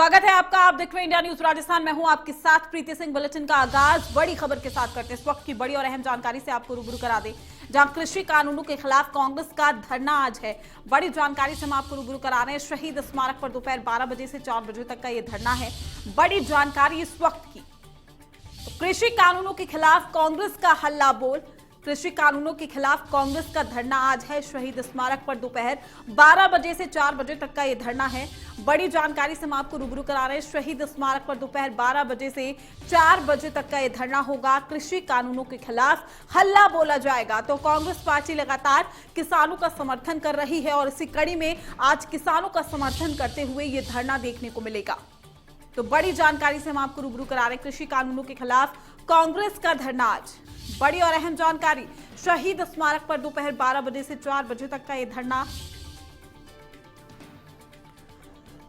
स्वागत है आपका। आप देख रहे हैं इंडिया न्यूज राजस्थान। मैं हूं आपके साथ प्रीति सिंह। बुलेटिन का आगाज बड़ी खबर के साथ करते हैं। इस वक्त की बड़ी और अहम जानकारी से आपको रूबरू करा दें, जहां कृषि कानूनों के खिलाफ कांग्रेस का धरना आज है। बड़ी जानकारी से हम आपको रूबरू करा रहे हैं। शहीद स्मारक पर दोपहर 12 बजे से 4 बजे तक का यह धरना है। बड़ी जानकारी इस वक्त की, तो कृषि कानूनों के खिलाफ कांग्रेस का हल्ला बोल। कृषि कानूनों के खिलाफ कांग्रेस का धरना आज है। शहीद स्मारक पर दोपहर 12 बजे से 4 बजे तक का यह धरना है। बड़ी जानकारी से हम आपको रूबरू करा रहे हैं। शहीद स्मारक पर दोपहर 12 बजे से 4 बजे तक का यह धरना होगा। कृषि कानूनों के खिलाफ हल्ला बोला जाएगा। तो कांग्रेस पार्टी लगातार किसानों का समर्थन कर रही है और इसी कड़ी में आज किसानों का समर्थन करते हुए यह धरना देखने को मिलेगा। तो बड़ी जानकारी से हम आपको रूबरू करा रहे हैं। कृषि कानूनों के खिलाफ कांग्रेस का धरना आज। बड़ी और अहम जानकारी, शहीद स्मारक पर दोपहर 12 बजे से 4 बजे तक का यह धरना।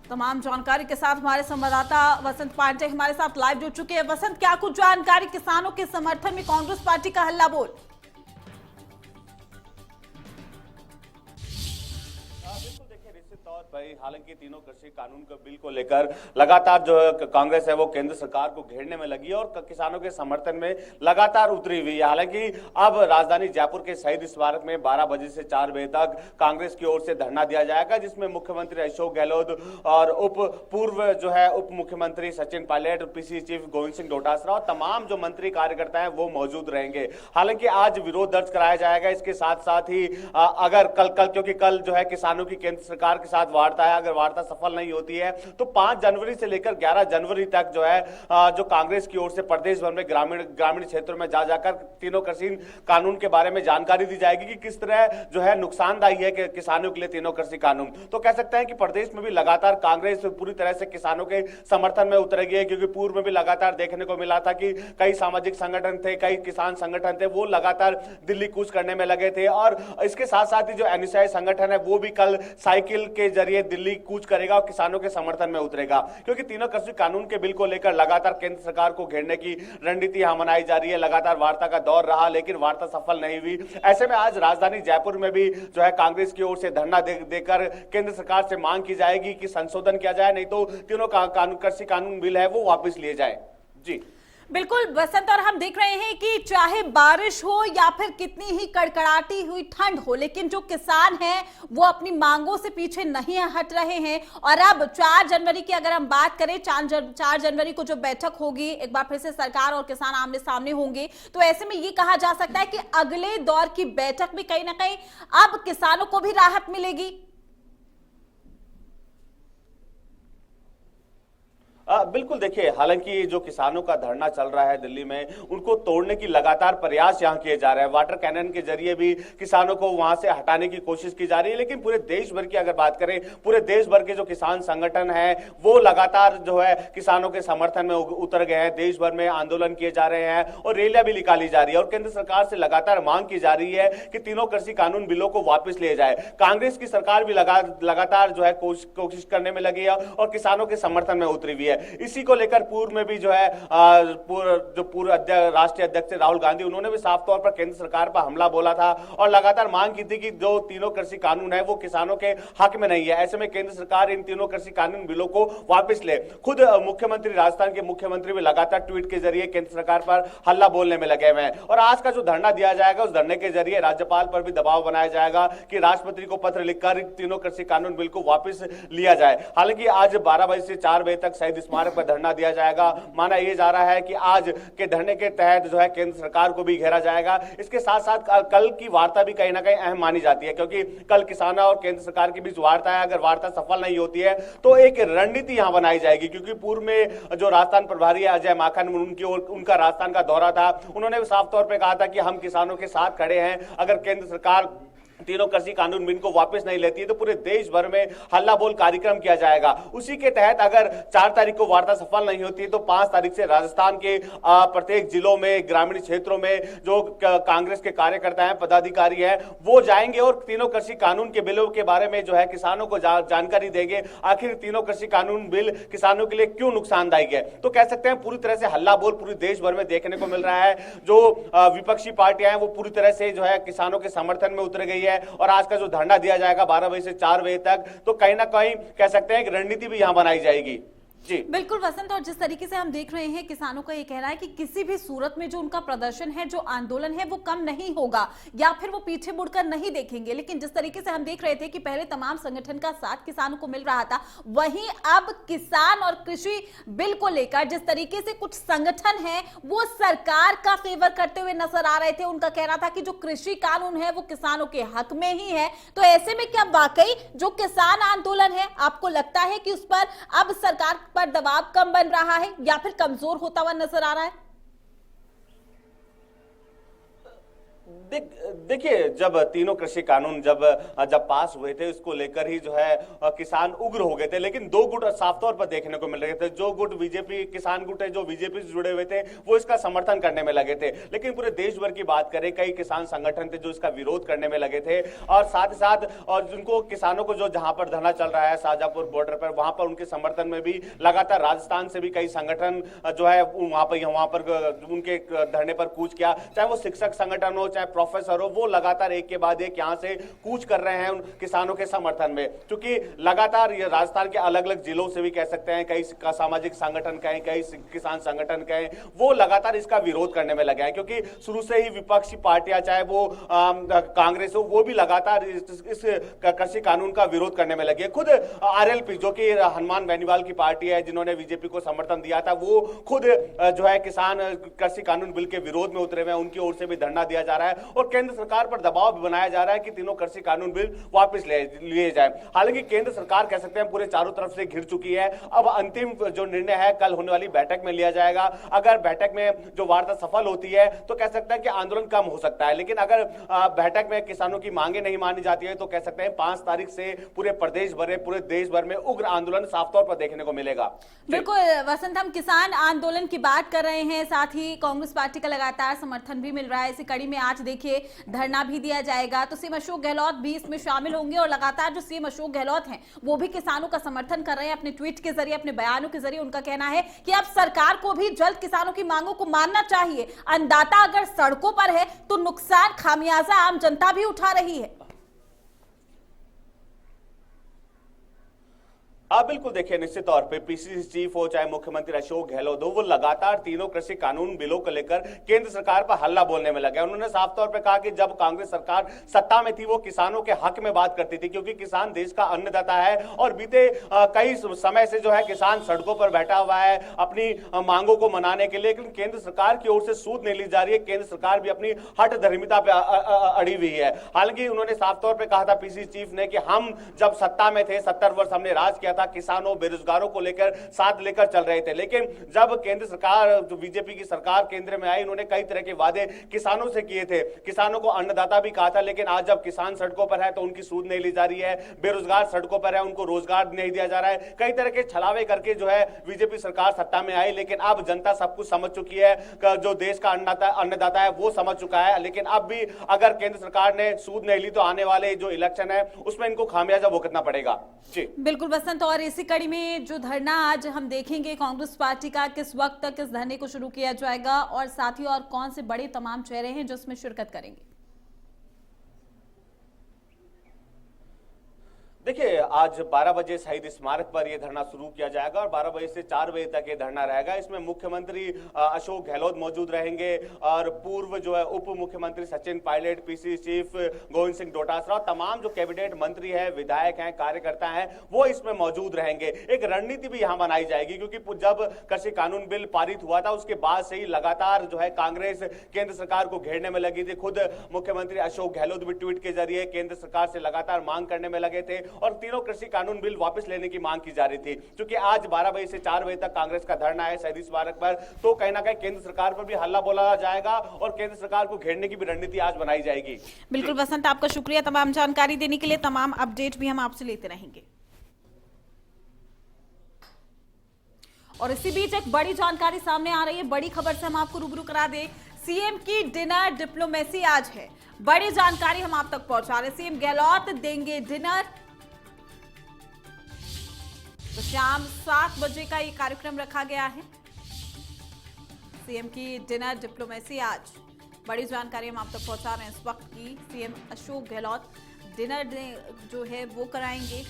तमाम जानकारी के साथ हमारे संवाददाता वसंत पांडे हमारे साथ लाइव जुड़ चुके हैं। वसंत, क्या कुछ जानकारी? किसानों के समर्थन में कांग्रेस पार्टी का हल्ला बोल। हालांकि तीनों कृषि कानून के बिल को लेकर लगातार जो कांग्रेस है वो केंद्र सरकार को घेरने में लगी है और किसानों के समर्थन में लगातार उतरी हुई है। हालांकि अब राजधानी जयपुर के शहीद स्मारक में 12 बजे से 4 बजे तक कांग्रेस की ओर से धरना दिया जाएगा, जिसमें मुख्यमंत्री अशोक गहलोत और उप मुख्यमंत्री सचिन पायलट, पीसीसी चीफ गोविंद सिंह डोटासरा और तमाम जो मंत्री कार्यकर्ता है वो मौजूद रहेंगे। हालांकि आज विरोध दर्ज कराया जाएगा। इसके साथ साथ ही अगर कल क्योंकि कल जो है किसानों की केंद्र सरकार के साथ वार्ता है, अगर वार्ता सफल नहीं होती है तो 5 जनवरी से लेकर 11 जनवरी तक जो है जो कांग्रेस की ओर से प्रदेश भर में ग्रामीण क्षेत्रों में जा जाकर तीनों कृषि कानून के बारे में जानकारी दी जाएगी कि किस तरह जो है नुकसानदायी है कि किसानों के लिए तीनों कृषि कानून। तो कह सकते हैं कि प्रदेश में भी लगातार कांग्रेस पूरी तरह से किसानों के समर्थन में उतरेगी है, क्योंकि पूर्व में भी लगातार देखने को मिला था कि कई सामाजिक संगठन थे, कई किसान संगठन थे, वो लगातार दिल्ली कूच करने में लगे थे। और इसके साथ साथ ही जो एनएसआई संगठन है वो भी कल साइकिल के जरिए दिल्ली कूच करेगा और किसानों के समर्थन में उतरेगा, क्योंकि तीनों कृषि कानून के बिल को लेकर लगातार केंद्र सरकार को घेरने की रणनीति यहां मनाई जा रही है। लगातार वार्ता का दौर रहा लेकिन वार्ता सफल नहीं हुई। ऐसे में आज राजधानी जयपुर में भी जो है कांग्रेस की ओर से धरना देकर केंद्र सरकार से मांग की जाएगी कि संशोधन किया जाए, नहीं तो तीनों कृषि कानून बिल है वो वापस लिए जाए। जी बिल्कुल वसंत, और हम देख रहे हैं कि चाहे बारिश हो या फिर कितनी ही कड़कड़ाती हुई ठंड हो, लेकिन जो किसान हैं वो अपनी मांगों से पीछे नहीं हट रहे हैं। और अब 4 जनवरी की अगर हम बात करें, 4 जनवरी को जो बैठक होगी, एक बार फिर से सरकार और किसान आमने सामने होंगे, तो ऐसे में ये कहा जा सकता है कि अगले दौर की बैठक में कहीं ना कहीं अब किसानों को भी राहत मिलेगी। बिल्कुल, देखिए, हालांकि जो किसानों का धरना चल रहा है दिल्ली में, उनको तोड़ने की लगातार प्रयास यहां किए जा रहे हैं। वाटर कैनन के जरिए भी किसानों को वहां से हटाने की कोशिश की जा रही है। लेकिन पूरे देश भर की अगर बात करें, पूरे देश भर के जो किसान संगठन है वो लगातार जो है किसानों के समर्थन में उतर गए हैं। देश भर में आंदोलन किए जा रहे हैं और रैलियां भी निकाली जा रही है और केंद्र सरकार से लगातार मांग की जा रही है कि तीनों कृषि कानून बिलों को वापस लिए जाए। कांग्रेस की सरकार भी लगातार जो है कोशिश करने में लगी है और किसानों के समर्थन में उतरी हुई है। इसी को लेकर पूर्व में भी जो है पूर्व राष्ट्रीय अध्यक्ष राहुल गांधी, उन्होंने भी साफ तौर पर केंद्र सरकार पर हमला बोला था और लगातार मांग की थी कि जो तीनों कृषि कानून है वो किसानों के हक में नहीं है। ऐसे में केंद्र सरकार इन तीनों कृषि कानून बिलों को वापस ले। खुद मुख्यमंत्री, राजस्थान के मुख्यमंत्री भी लगातार ट्वीट के जरिए केंद्र सरकार पर हल्ला बोलने में लगे हुए हैं। और आज का जो धरना दिया जाएगा, उस धरने के जरिए राज्यपाल पर भी दबाव बनाया जाएगा कि राष्ट्रपति को पत्र लिखकर तीनों कृषि कानून बिल को वापस लिया जाए। हालांकि आज 12 बजे से 4 बजे तक शहीद स्मारक पर धरना दिया जाएगा। माना यह जा रहा है कि आज के धरने के तहत जो है केंद्र सरकार को भी घेरा जाएगा। इसके साथ साथ कल की वार्ता भी कहीं ना कहीं अहम मानी जाती है, क्योंकि कल किसानों और केंद्र सरकार के बीच वार्ता है। अगर वार्ता सफल नहीं होती है तो एक रणनीति यहां बनाई जाएगी, क्योंकि पूर्व में जो राजस्थान प्रभारी है अजय माकन, उनका राजस्थान का दौरा था, उन्होंने साफ तौर पर कहा था कि हम किसानों के साथ खड़े हैं। अगर केंद्र सरकार तीनों कृषि कानून बिल को वापस नहीं लेती है तो पूरे देश भर में हल्ला बोल कार्यक्रम किया जाएगा। उसी के तहत अगर 4 तारीख को वार्ता सफल नहीं होती है तो 5 तारीख से राजस्थान के प्रत्येक जिलों में, ग्रामीण क्षेत्रों में जो कांग्रेस के कार्यकर्ता हैं, पदाधिकारी हैं, वो जाएंगे और तीनों कृषि कानून के बिलों के बारे में जो है किसानों को जानकारी देंगे। आखिर तीनों कृषि कानून बिल किसानों के लिए क्यों नुकसानदायक है। तो कह सकते हैं पूरी तरह से हल्ला बोल पूरे देश भर में देखने को मिल रहा है। जो विपक्षी पार्टियां हैं वो पूरी तरह से जो है किसानों के समर्थन में उतर गई है और आज का जो धरना दिया जाएगा 12 बजे से 4 बजे तक, तो कहीं ना कहीं कह सकते हैं कि रणनीति भी यहां बनाई जाएगी। जी बिल्कुल वसंत, और जिस तरीके से हम देख रहे हैं किसानों का ये कहना है कि किसी भी सूरत में जो उनका प्रदर्शन है, जो आंदोलन है, वो कम नहीं होगा या फिर वो पीछे मुड़कर नहीं देखेंगे। लेकिन जिस तरीके से हम देख रहे थे कि पहले तमाम संगठन का साथ किसानों को मिल रहा था, वहीं अब किसान और कृषि बिल को लेकर जिस तरीके से कुछ संगठन है वो सरकार का फेवर करते हुए नजर आ रहे थे। उनका कहना था कि जो कृषि कानून है वो किसानों के हक में ही है। तो ऐसे में क्या वाकई जो किसान आंदोलन है, आपको लगता है कि उस पर अब सरकार पर दबाव कम बन रहा है या फिर कमजोर होता हुआ नजर आ रहा है? देखिए, जब तीनों कृषि कानून जब पास हुए थे, उसको लेकर ही जो है किसान उग्र हो गए थे। लेकिन दो गुट साफ तौर पर देखने को मिल रहे थे। जो गुट बीजेपी किसान गुट है, जो बीजेपी से जुड़े हुए थे, वो इसका समर्थन करने में लगे थे। लेकिन पूरे देश भर की बात करें, कई किसान संगठन थे जो इसका विरोध करने में लगे थे। और साथ ही साथ और जिनको किसानों को जो जहां पर धरना चल रहा है शाहजहांपुर बॉर्डर पर, वहां पर उनके समर्थन में भी लगातार राजस्थान से भी कई संगठन जो है वहां पर उनके धरने पर कूच किया। चाहे वो शिक्षक संगठन हो, चाहे प्रोफेसर हो, वो लगातार एक के बाद एक यहां से कूच कर रहे हैं उन किसानों के समर्थन में। क्योंकि लगातार ये राजस्थान के अलग अलग जिलों से भी कह सकते हैं, कई सामाजिक संगठन कहें, कई किसान संगठन कहें, वो लगातार इसका विरोध करने में लगे हैं। क्योंकि शुरू से ही विपक्षी पार्टियां, चाहे वो कांग्रेस हो, वो भी लगातार इस कृषि कानून का विरोध करने में लगी है। खुद आरएलपी, जो कि हनुमान बेनीवाल की पार्टी है, जिन्होंने बीजेपी को समर्थन दिया था, वो खुद जो है किसान कृषि कानून बिल के विरोध में उतरे हुए हैं। उनकी ओर से भी धरना दिया जा रहा है और केंद्र सरकार पर दबाव भी बनाया जा रहा है कि तीनों कृषि कानून बिल वापस लिए जाए। हालांकि केंद्र सरकार कह सकते हैं पूरे चारों तरफ से घिर चुकी है। अब अंतिम जो निर्णय है कल होने वाली बैठक में लिया जाएगा। अगर बैठक में जो वार्ता सफल होती है तो कह सकते हैं कि आंदोलन कम हो सकता है। लेकिन अगर बैठक में किसानों की मांगे नहीं मानी जाती है तो कह सकते हैं 5 तारीख से पूरे प्रदेश भर, पूरे देश भर में उग्र आंदोलन साफ तौर पर देखने को मिलेगा। बिल्कुल वसंत, हम किसान आंदोलन की बात कर रहे हैं, साथ ही कांग्रेस पार्टी का लगातार समर्थन भी मिल रहा है। इसी कड़ी में आज देखिए धरना भी दिया जाएगा, तो सीएम अशोक गहलोत भी इसमें शामिल होंगे। और लगातार जो सीएम अशोक गहलोत हैं वो भी किसानों का समर्थन कर रहे हैं अपने ट्वीट के जरिए, अपने बयानों के जरिए। उनका कहना है कि अब सरकार को भी जल्द किसानों की मांगों को मानना चाहिए। अन्नदाता अगर सड़कों पर है तो नुकसान खामियाजा आम जनता भी उठा रही है। बिल्कुल देखिए, निश्चित तौर पे पीसीसी चीफ हो, चाहे मुख्यमंत्री अशोक गहलोत हो, वो लगातार तीनों कृषि कानून बिलों को लेकर केंद्र सरकार पर हल्ला बोलने में लगे। उन्होंने साफ तौर पे कहा कि जब कांग्रेस सरकार सत्ता में थी वो किसानों के हक में बात करती थी, क्योंकि किसान देश का अन्नदाता है। और बीते कई समय से जो है किसान सड़कों पर बैठा हुआ है अपनी मांगों को मनाने के लिए। लेकिन केंद्र सरकार की ओर से सूद नहीं ली जा रही है। केंद्र सरकार भी अपनी हठ धर्मिता पे अड़ी हुई है। हालांकि उन्होंने साफ तौर पर कहा था पीसीसी चीफ ने कि हम जब सत्ता में थे, 70 वर्ष हमने राज किया, किसानों बेरोजगारों को लेकर साथ लेकर चल रहे थे। लेकिन जब केंद्र सरकार, जो बीजेपी की सरकार केंद्र में आई, उन्होंने कई तरह के वादे किसानों से किए थे। किसानों को अन्नदाता भी कहा था। लेकिन आज जब किसान सड़कों पर है तो उनकी सूद नहीं ली जा रही है, बेरोजगार सड़कों पर है, उनको रोजगार नहीं दिया जा रहा है। कई तरह के छलावे करके जो है बीजेपी सरकार सत्ता में आई। लेकिन अब जनता सब कुछ समझ चुकी है, जो देश का अन्नदाता है वो समझ चुका है। लेकिन अब भी अगर केंद्र सरकार ने सूद नहीं ली तो आने वाले जो इलेक्शन है उसमें इनको खामियाजा भुगतना पड़ेगा। जी बिल्कुल वसंत, और इसी कड़ी में जो धरना आज हम देखेंगे कांग्रेस पार्टी का, किस वक्त तक इस धरने को शुरू किया जाएगा और साथ ही और कौन से बड़े तमाम चेहरे हैं जो इसमें शिरकत करेंगे? देखिए, आज 12 बजे शहीद स्मारक पर यह धरना शुरू किया जाएगा और 12 बजे से 4 बजे तक ये धरना रहेगा। इसमें मुख्यमंत्री अशोक गहलोत मौजूद रहेंगे और पूर्व जो है उप मुख्यमंत्री सचिन पायलट, पीसीसी चीफ गोविंद सिंह डोटासरा, तमाम जो कैबिनेट मंत्री हैं, विधायक हैं, कार्यकर्ता हैं, वो इसमें मौजूद रहेंगे। एक रणनीति भी यहां बनाई जाएगी, क्योंकि जब कृषि कानून बिल पारित हुआ था उसके बाद से ही लगातार जो है कांग्रेस केंद्र सरकार को घेरने में लगी थी। खुद मुख्यमंत्री अशोक गहलोत भी ट्वीट के जरिए केंद्र सरकार से लगातार मांग करने में लगे थे और तीनों कृषि कानून बिल वापस लेने की मांग की जा रही थी। क्योंकि आज 12 बजे से 4 बजे तक कांग्रेस का धरना है शहीद स्मारक पर, तो कहीं ना कहीं केंद्र सरकार पर भी हल्ला बोला जाएगा और केंद्र सरकार को घेरने की भी रणनीति आज बनाई जाएगी। बिल्कुल वसंत, आपका शुक्रिया तमाम जानकारी देने के लिए। तमाम अपडेट भी हम आपसे लेते रहेंगे। और इसी बीच एक बड़ी जानकारी सामने आ रही है, बड़ी खबर से हम आपको रूबरू करा दें। सीएम की डिनर डिप्लोमेसी आज है, बड़ी जानकारी हम आप तक पहुंचा रहे। सीएम गहलोत देंगे डिनर, तो शाम 7 बजे का ये कार्यक्रम रखा गया है। सीएम की डिनर डिप्लोमेसी आज, बड़ी जानकारी हम आप तक पहुंचा रहे हैं इस वक्त की। सीएम अशोक गहलोत डिनर जो है वो कराएंगे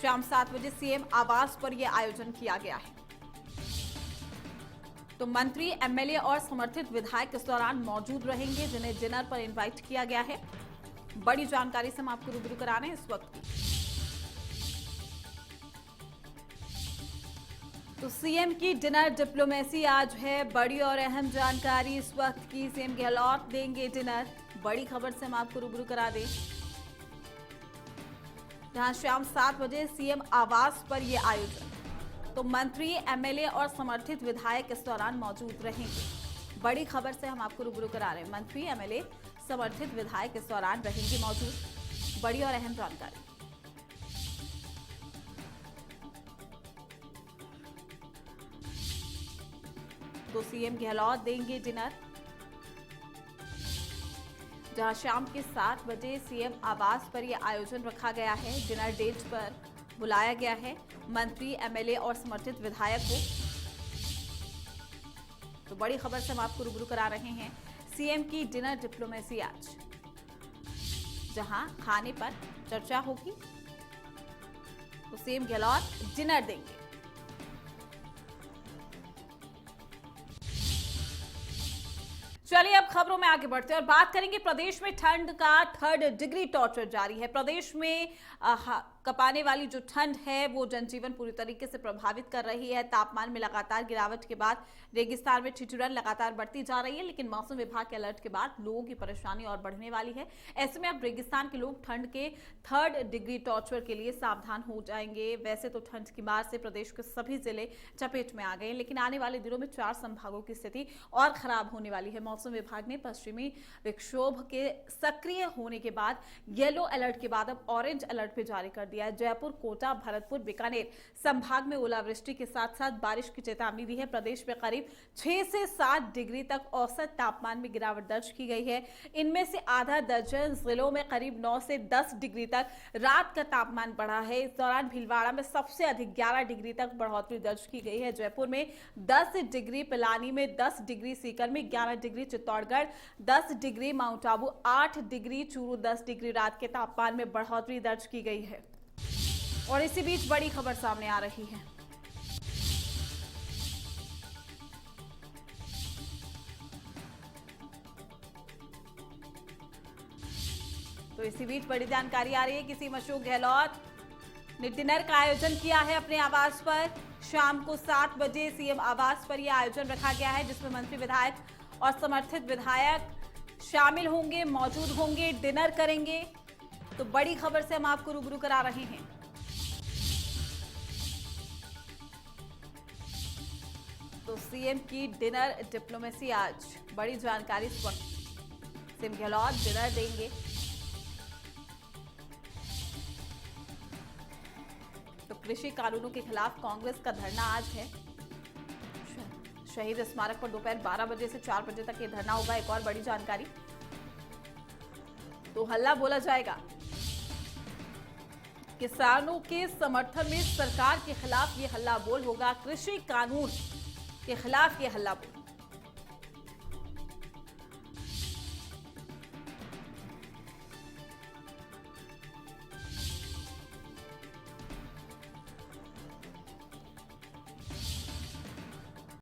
शाम 7 बजे सीएम आवास पर यह आयोजन किया गया है। तो मंत्री, एमएलए और समर्थित विधायक इस दौरान मौजूद रहेंगे, जिन्हें डिनर पर इनवाइट किया गया है। बड़ी जानकारी से हम आपको रूबरू करा रहे हैं इस वक्त की। तो सीएम की डिनर डिप्लोमेसी आज है, बड़ी और अहम जानकारी इस वक्त की। सीएम गहलोत देंगे डिनर, बड़ी खबर से हम आपको रूबरू करा दें, जहां शाम 7 बजे सीएम आवास पर यह आयोजन। तो मंत्री, एमएलए और समर्थित विधायक इस दौरान मौजूद रहेंगे। बड़ी खबर से हम आपको रूबरू करा रहे हैं, मंत्री, एमएलए, समर्थित विधायक इस दौरान रहेंगे मौजूद। बड़ी और अहम जानकारी। तो सीएम गहलोत देंगे डिनर, जहां शाम के 7 बजे सीएम आवास पर यह आयोजन रखा गया है। डिनर डेट पर बुलाया गया है मंत्री, एमएलए और समर्थित विधायक को। तो बड़ी खबर से हम आपको रूबरू करा रहे हैं, सीएम की डिनर डिप्लोमेसी आज, जहां खाने पर चर्चा होगी। तो सीएम गहलोत डिनर देंगे। चलिए अब खबरों में आगे बढ़ते हैं और बात करेंगे। प्रदेश में ठंड का 3rd डिग्री टॉर्चर जारी है। प्रदेश में कपाने वाली जो ठंड है वो जनजीवन पूरी तरीके से प्रभावित कर रही है। तापमान में लगातार गिरावट के बाद रेगिस्तान में ठिठुरन लगातार बढ़ती जा रही है, लेकिन मौसम विभाग के अलर्ट के बाद लोगों की परेशानी और बढ़ने वाली है। ऐसे में अब रेगिस्तान के लोग ठंड के 3rd डिग्री टॉर्चर के लिए सावधान हो जाएंगे। वैसे तो ठंड की मार से प्रदेश के सभी जिले चपेट में आ गए, लेकिन आने वाले दिनों में 4 संभागों की स्थिति और खराब होने वाली है। मौसम विभाग ने पश्चिमी विक्षोभ के सक्रिय होने के बाद येलो अलर्ट के बाद अब ऑरेंज अलर्ट भी जारी कर दिया है। जयपुर, कोटा, भरतपुर, बीकानेर संभाग में ओलावृष्टि के साथ साथ बारिश की चेतावनी दी है। प्रदेश में करीब 6 से 7 डिग्री तक औसत तापमान में गिरावट दर्ज की गई है। इनमें से आधा दर्जन जिलों में करीब 9 से 10 डिग्री तक रात का तापमान बढ़ा है। इस दौरान भीलवाड़ा में सबसे अधिक 11 डिग्री तक बढ़ोतरी दर्ज की गई है। जयपुर में 10 डिग्री, पिलानी में 10 डिग्री, सीकर में 11 degree, Chittorgarh 10 degree, mount Abu 8 degree, Churu 10 degree रात के तापमान में बढ़ोतरी दर्ज की गई है। और इसी बीच बड़ी खबर सामने आ रही है। तो इसी बीच बड़ी जानकारी आ रही है कि सीएम अशोक गहलोत ने डिनर का आयोजन किया है अपने आवास पर। शाम को 7 बजे सीएम आवास पर यह आयोजन रखा गया है, जिसमें मंत्री, विधायक और समर्थित विधायक शामिल होंगे, मौजूद होंगे, डिनर करेंगे। तो बड़ी खबर से हम आपको रूबरू करा रहे हैं। तो सीएम की डिनर डिप्लोमेसी आज, बड़ी जानकारी इस वक्त। सीएम गहलोत डिनर देंगे। तो कृषि कानूनों के खिलाफ कांग्रेस का धरना आज है। शहीद स्मारक पर दोपहर 12 बजे से 4 बजे तक ये धरना होगा। एक और बड़ी जानकारी, तो हल्ला बोला जाएगा। किसानों के समर्थन में सरकार के खिलाफ ये हल्ला बोल होगा। कृषि कानून के खिलाफ ये हल्ला बोल।